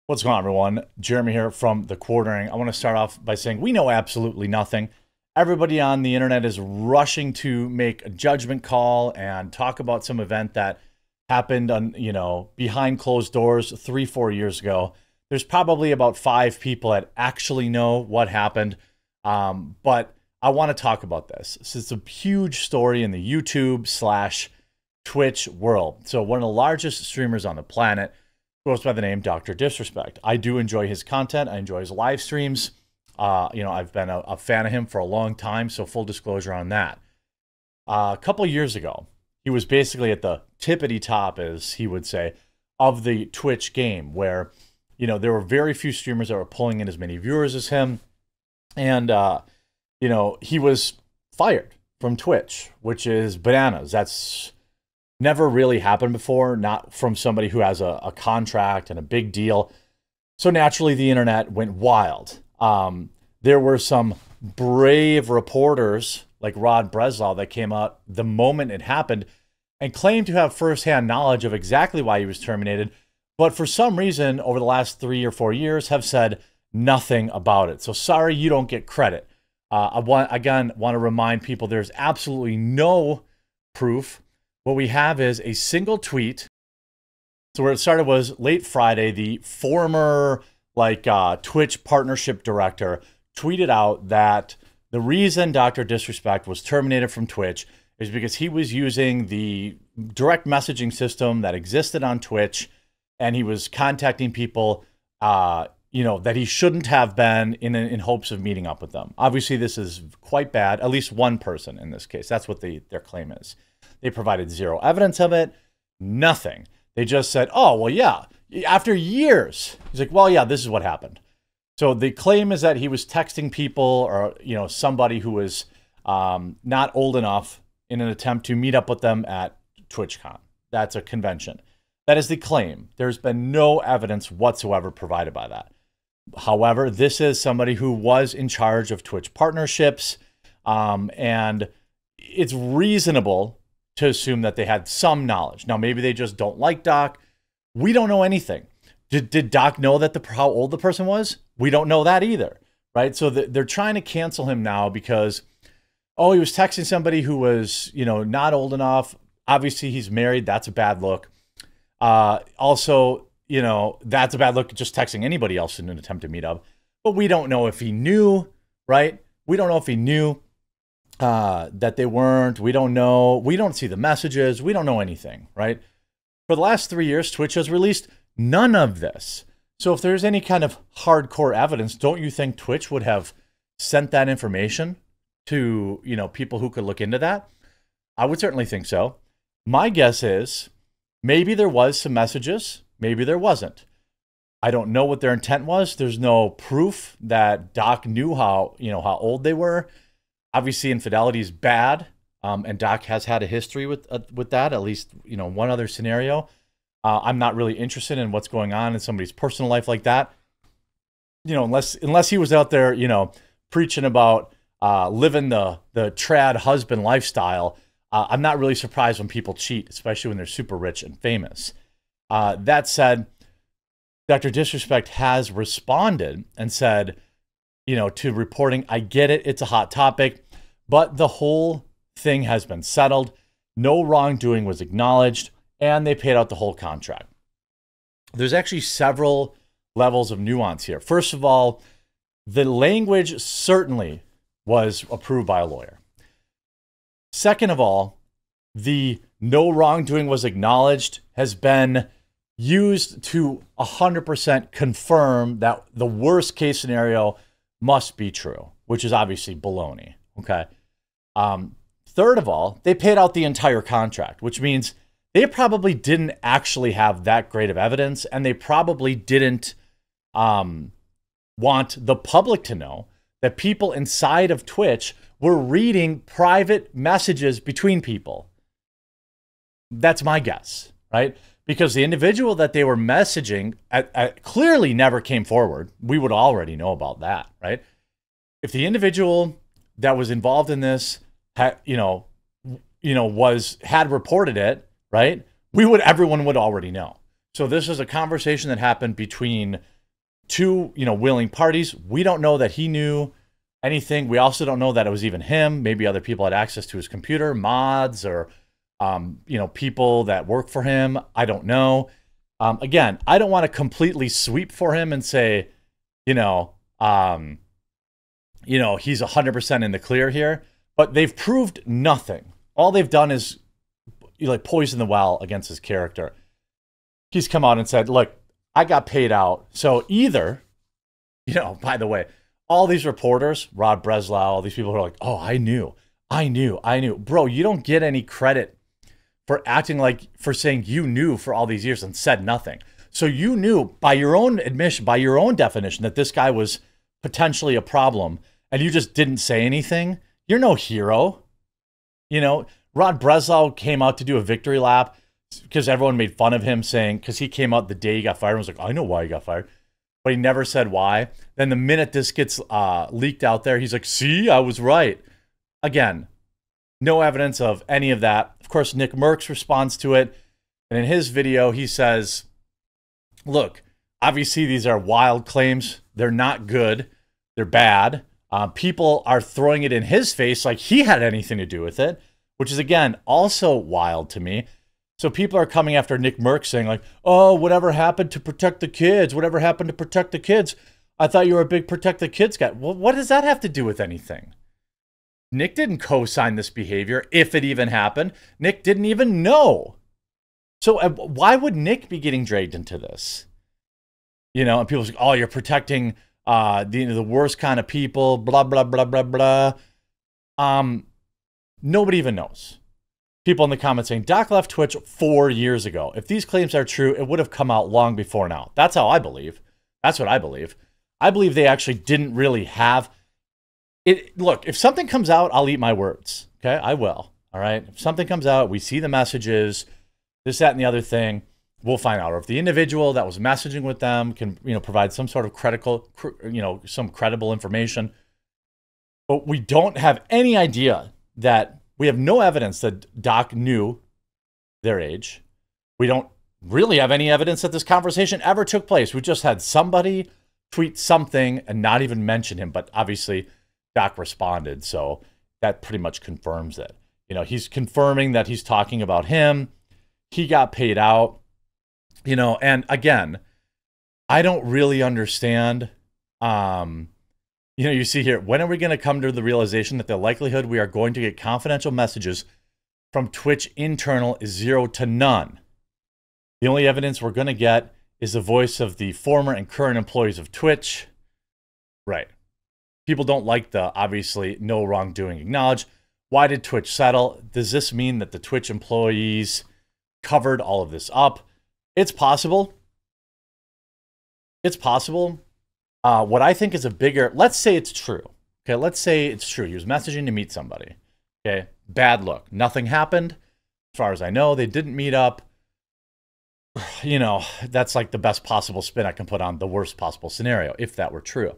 What's going on, everyone? Jeremy here from The Quartering. I want to start off by saying we know absolutely nothing. Everybody on the internet is rushing to make a judgment call and talk about some event that happened on, behind closed doors 3-4 years ago. There's probably about 5 people that actually know what happened. But I want to talk about this. It's a huge story in the YouTube / Twitch world. So one of the largest streamers on the planet goes by the name Dr. Disrespect. I do enjoy his content. I enjoy his live streams. I've been a fan of him for a long time, so full disclosure on that. A couple years ago, he was basically at the tippity top, as he would say, of the Twitch game, where, there were very few streamers that were pulling in as many viewers as him. And, he was fired from Twitch, which is bananas. That's never really happened before, not from somebody who has a contract and a big deal. So naturally, the internet went wild. There were some brave reporters like Rod Breslau that came out the moment it happened and claimed to have firsthand knowledge of exactly why he was terminated, but for some reason, over the last 3 or 4 years, have said nothing about it. So sorry, you don't get credit. I want to remind people there's absolutely no proof. What we have is a single tweet. So where it started was late Friday, the former Twitch partnership director tweeted out that the reason Dr. Disrespect was terminated from Twitch is because he was using the direct messaging system that existed on Twitch, and he was contacting people, that he shouldn't have been in hopes of meeting up with them. Obviously, this is quite bad. At least one person in this case. That's what their claim is. They provided zero evidence of it, nothing. They just said, oh, well, yeah, after years. He's like, well, yeah, this is what happened. So the claim is that he was texting people or, somebody who was not old enough in an attempt to meet up with them at TwitchCon. That's a convention. That is the claim. There's been no evidence whatsoever provided by that. However, this is somebody who was in charge of Twitch partnerships, and it's reasonable to assume that they had some knowledge. Now, maybe they just don't like Doc. We don't know anything. Did Doc know that how old the person was? We don't know that either, right? So they're trying to cancel him now because, oh, he was texting somebody who was, not old enough. Obviously, he's married. That's a bad look. Also, that's a bad look just texting anybody else in an attempt to meet up. But we don't know if he knew, right? We don't know if he knew that they weren't. We don't know. We don't see the messages. We don't know anything, right? For the last 3 years, Twitch has released none of this. So if there's any kind of hardcore evidence, don't you think Twitch would have sent that information to, people who could look into that? I would certainly think so. My guess is maybe there was some messages, maybe there wasn't. I don't know what their intent was. There's no proof that Doc knew how old they were. Obviously, infidelity is bad, and Doc has had a history with that. At least, one other scenario. I'm not really interested in what's going on in somebody's personal life like that. Unless he was out there, preaching about living the trad husband lifestyle. I'm not really surprised when people cheat, especially when they're super rich and famous. That said, Dr. Disrespect has responded and said, to reporting, I get it, it's a hot topic, but the whole thing has been settled. No wrongdoing was acknowledged, and they paid out the whole contract. There's actually several levels of nuance here. First of all, the language certainly was approved by a lawyer. Second of all, the no wrongdoing was acknowledged has been used to 100% confirm that the worst case scenario must be true, which is obviously baloney. Okay. Third of all, they paid out the entire contract, which means they probably didn't actually have that great of evidence, and they probably didn't want the public to know that people inside of Twitch were reading private messages between people. That's my guess, right? Because the individual that they were messaging clearly never came forward. We would already know about that, right? If the individual that was involved in this had reported it, right? Everyone would already know. So this is a conversation that happened between two, willing parties. We don't know that he knew anything. We also don't know that it was even him. Maybe other people had access to his computer, mods or, people that work for him. I don't know. Again, I don't want to completely sweep for him and say, he's 100% in the clear here, but they've proved nothing. All they've done is poison the well against his character. He's come out and said, look, I got paid out. So either, by the way, all these reporters, Rod Breslau, all these people who are like, oh, I knew. Bro, you don't get any credit for acting for saying you knew for all these years and said nothing. So you knew by your own admission, by your own definition, that this guy was potentially a problem and you just didn't say anything. You're no hero. Rod Breslau came out to do a victory lap because everyone made fun of him because he came out the day he got fired and was like, I know why he got fired. But he never said why. Then the minute this gets leaked out there, he's like, see, I was right. Again, no evidence of any of that. Of course, NickMercs responds to it. And in his video, he says, look, obviously these are wild claims. They're not good. They're bad. People are throwing it in his face like he had anything to do with it, which is, again, also wild to me. So people are coming after NickMercs saying like, oh, whatever happened to protect the kids? Whatever happened to protect the kids? I thought you were a big protect the kids guy. Well, what does that have to do with anything? Nick didn't co-sign this behavior, if it even happened. Nick didn't even know. So why would Nick be getting dragged into this? And people say, oh, you're protecting the worst kind of people, blah, blah, blah, blah, blah. Nobody even knows. People in the comments saying, Doc left Twitch 4 years ago. If these claims are true, it would have come out long before now. That's how I believe. That's what I believe. I believe they actually didn't really have it. Look, if something comes out, I'll eat my words. Okay, I will. All right. If something comes out, we see the messages, this, that, and the other thing, we'll find out. Or if the individual that was messaging with them can, provide some sort of some credible information. But we don't have any idea that we have no evidence that Doc knew their age. We don't really have any evidence that this conversation ever took place. We just had somebody tweet something and not even mention him. But obviously, Doc responded. So that pretty much confirms it. He's confirming that he's talking about him. He got paid out. And again, I don't really understand. You see here, when are we going to come to the realization that the likelihood we are going to get confidential messages from Twitch internal is 0 to none? The only evidence we're going to get is the voice of the former and current employees of Twitch. Right. People don't like the, obviously, no wrongdoing acknowledged. Why did Twitch settle? Does this mean that the Twitch employees covered all of this up? It's possible. It's possible. What I think is a bigger, let's say it's true. Okay, let's say it's true. He was messaging to meet somebody. Okay, bad look. Nothing happened. As far as I know, they didn't meet up. That's like the best possible spin I can put on the worst possible scenario, if that were true.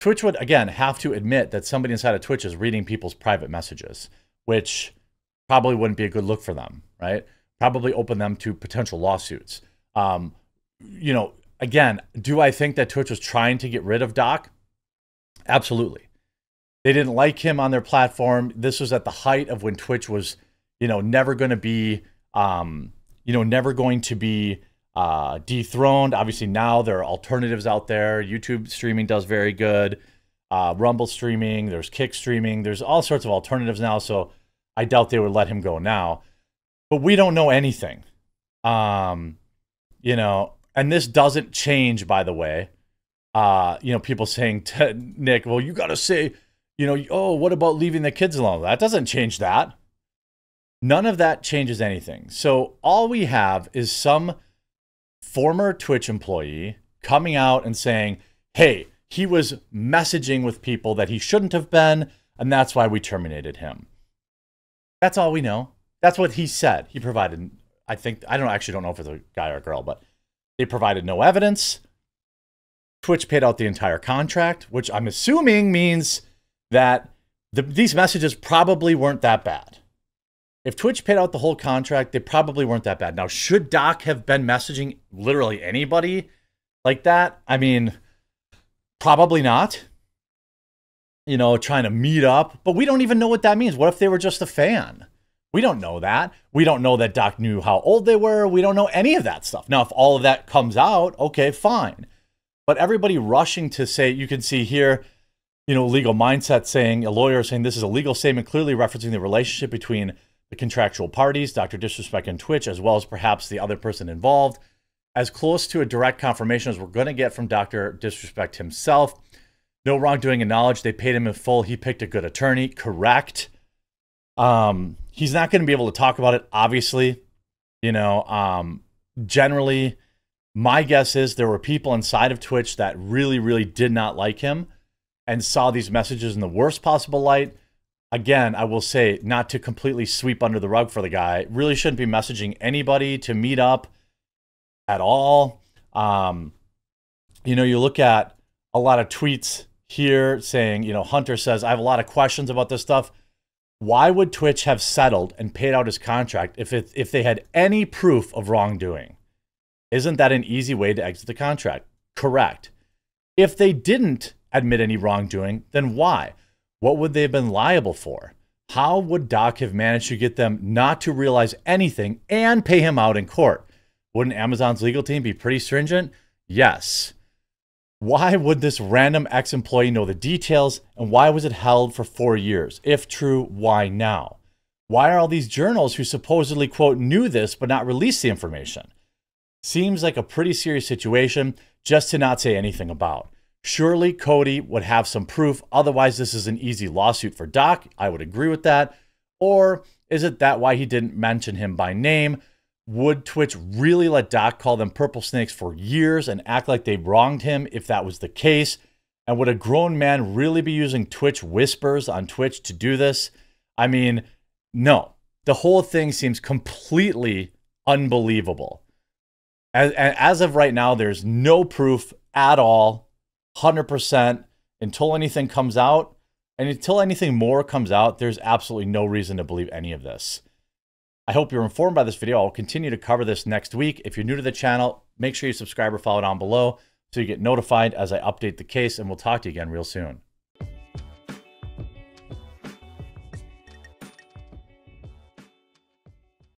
Twitch would, again, have to admit that somebody inside of Twitch is reading people's private messages, which probably wouldn't be a good look for them, right? Probably open them to potential lawsuits. Again, do I think that Twitch was trying to get rid of Doc? Absolutely. They didn't like him on their platform. This was at the height of when Twitch was, never going to be, dethroned. Obviously, now there are alternatives out there. YouTube streaming does very good. Rumble streaming. There's Kick streaming. There's all sorts of alternatives now. So I doubt they would let him go now. But we don't know anything. And this doesn't change, by the way. People saying to Nick, well, you got to say, oh, what about leaving the kids alone? That doesn't change that. None of that changes anything. So all we have is some former Twitch employee coming out and saying, hey, he was messaging with people that he shouldn't have been, and that's why we terminated him. That's all we know. That's what he said. He provided, I actually don't know if it's a guy or a girl, but they provided no evidence. Twitch paid out the entire contract, which I'm assuming means that these messages probably weren't that bad. If Twitch paid out the whole contract, they probably weren't that bad. Now, should Doc have been messaging literally anybody like that, I mean, probably not. You know, trying to meet up, but we don't even know what that means. What if they were just a fan? We don't know that. We don't know that Doc knew how old they were. We don't know any of that stuff. Now, if all of that comes out, okay, fine. But everybody rushing to say, you can see here, you know, legal mindset saying, a lawyer saying this is a legal statement clearly referencing the relationship between the contractual parties, Dr. Disrespect and Twitch, as well as perhaps the other person involved, as close to a direct confirmation as we're going to get from Dr. Disrespect himself. No wrongdoing in knowledge. They paid him in full. He picked a good attorney. Correct. He's not going to be able to talk about it, obviously. You know, generally, my guess is there were people inside of Twitch that really, really did not like him and saw these messages in the worst possible light. Again, I will say, not to completely sweep under the rug for the guy, really shouldn't be messaging anybody to meet up at all. You know, you look at a lot of tweets here saying, you know, Hunter says, I have a lot of questions about this stuff. Why would Twitch have settled and paid out his contract if they had any proof of wrongdoing? Isn't that an easy way to exit the contract? Correct. If they didn't admit any wrongdoing, then why? What would they have been liable for? How would Doc have managed to get them not to realize anything and pay him out in court? Wouldn't Amazon's legal team be pretty stringent? Yes. Why would this random ex-employee know the details, and why was it held for 4 years? If true, why now? Why are all these journals who supposedly, quote, knew this but not released the information? Seems like a pretty serious situation just to not say anything about. Surely Cody would have some proof, otherwise this is an easy lawsuit for Doc. I would agree with that. Or is it that why he didn't mention him by name? Would Twitch really let Doc call them purple snakes for years and act like they wronged him if that was the case? And would a grown man really be using Twitch whispers on Twitch to do this? I mean, no. The whole thing seems completely unbelievable. As of right now, there's no proof at all, 100%, until anything comes out. And until anything more comes out, there's absolutely no reason to believe any of this. I hope you're informed by this video. I'll continue to cover this next week. If you're new to the channel, make sure you subscribe or follow down below so you get notified as I update the case, and we'll talk to you again real soon.